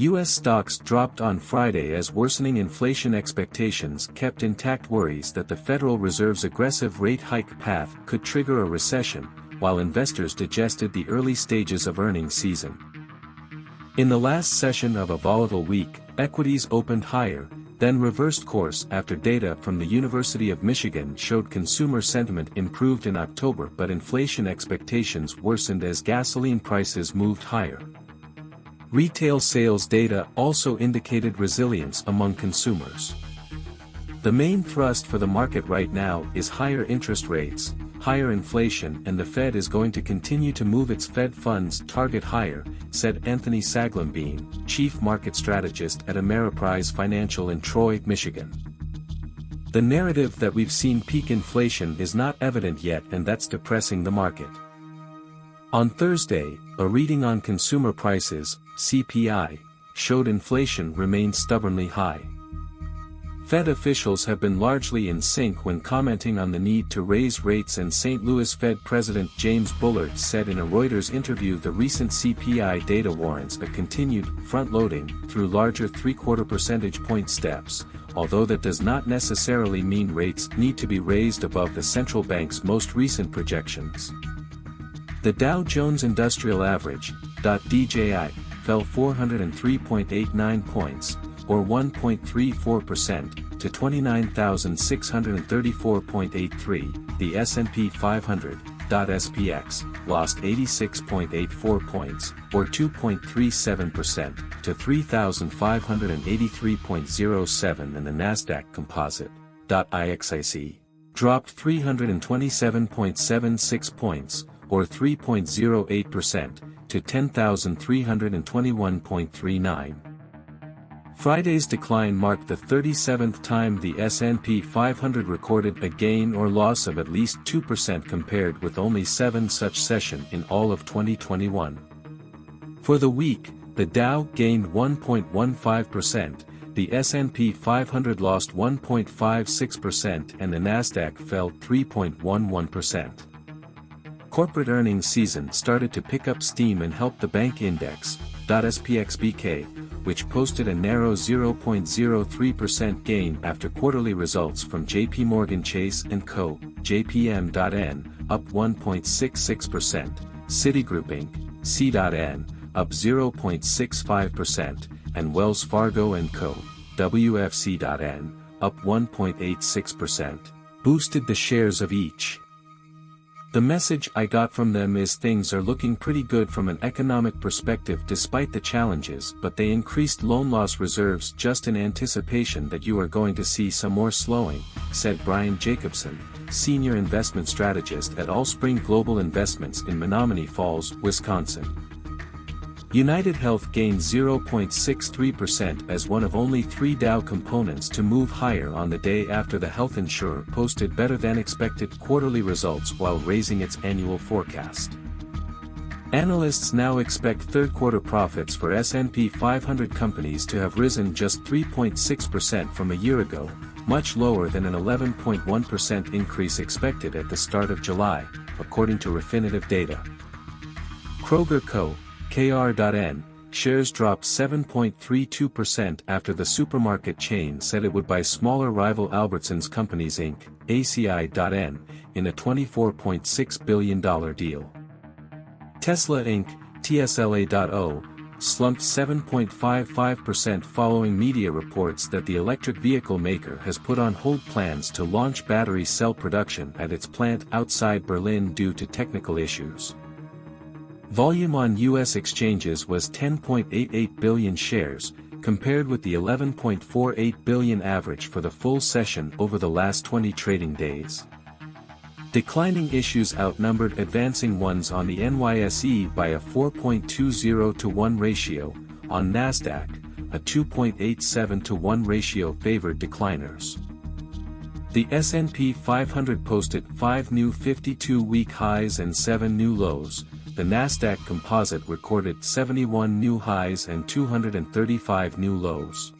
U.S. stocks dropped on Friday as worsening inflation expectations kept intact worries that the Federal Reserve's aggressive rate hike path could trigger a recession, while investors digested the early stages of earnings season. In the last session of a volatile week, equities opened higher, then reversed course after data from the University of Michigan showed consumer sentiment improved in October but inflation expectations worsened as gasoline prices moved higher. Retail sales data also indicated resilience among consumers. The main thrust for the market right now is higher interest rates, higher inflation, and the Fed is going to continue to move its Fed funds target higher, said Anthony Saglenbean, chief market strategist at Ameriprise Financial in Troy, Michigan. The narrative that we've seen peak inflation is not evident yet, and that's depressing the market. On Thursday, a reading on consumer prices, CPI, showed inflation remained stubbornly high. Fed officials have been largely in sync when commenting on the need to raise rates, and St. Louis Fed President James Bullard said in a Reuters interview the recent CPI data warrants a continued front-loading through larger 0.75 percentage point steps, although that does not necessarily mean rates need to be raised above the central bank's most recent projections. The Dow Jones Industrial Average, DJI, fell 403.89 points, or 1.34%, to 29,634.83, the S&P 500, SPX, lost 86.84 points, or 2.37%, to 3,583.07, and the Nasdaq Composite, IXIC, dropped 327.76 points, or 3.08%, to 10,321.39. Friday's decline marked the 37th time the S&P 500 recorded a gain or loss of at least 2%, compared with only 7 such sessions in all of 2021. For the week, the Dow gained 1.15%, the S&P 500 lost 1.56%, and the Nasdaq fell 3.11%. Corporate earnings season started to pick up steam and helped the bank index, SPXBK, which posted a narrow 0.03% gain after quarterly results from JP Morgan Chase & Co., JPM.N, up 1.66%, Citigroup Inc., C.N, up 0.65%, and Wells Fargo & Co., WFC.N, up 1.86%, boosted the shares of each. The message I got from them is things are looking pretty good from an economic perspective despite the challenges, but they increased loan loss reserves just in anticipation that you are going to see some more slowing, said Brian Jacobson, senior investment strategist at Allspring Global Investments in Menominee Falls, Wisconsin. United Health gained 0.63% as one of only 3 Dow components to move higher on the day after the health insurer posted better-than-expected quarterly results while raising its annual forecast. Analysts now expect third-quarter profits for S&P 500 companies to have risen just 3.6% from a year ago, much lower than an 11.1% increase expected at the start of July, according to Refinitiv data. Kroger Co., KR.N, shares dropped 7.32% after the supermarket chain said it would buy smaller rival Albertsons Companies Inc., ACI.N, in a $24.6 billion deal. Tesla Inc., TSLA.O, slumped 7.55% following media reports that the electric vehicle maker has put on hold plans to launch battery cell production at its plant outside Berlin due to technical issues. Volume on U.S. exchanges was 10.88 billion shares, compared with the 11.48 billion average for the full session over the last 20 trading days. Declining issues outnumbered advancing ones on the NYSE by a 4.20 to 1 ratio, on Nasdaq, a 2.87 to 1 ratio favored decliners. The S&P 500 posted 5 new 52-week highs and 7 new lows. The Nasdaq Composite recorded 71 new highs and 235 new lows.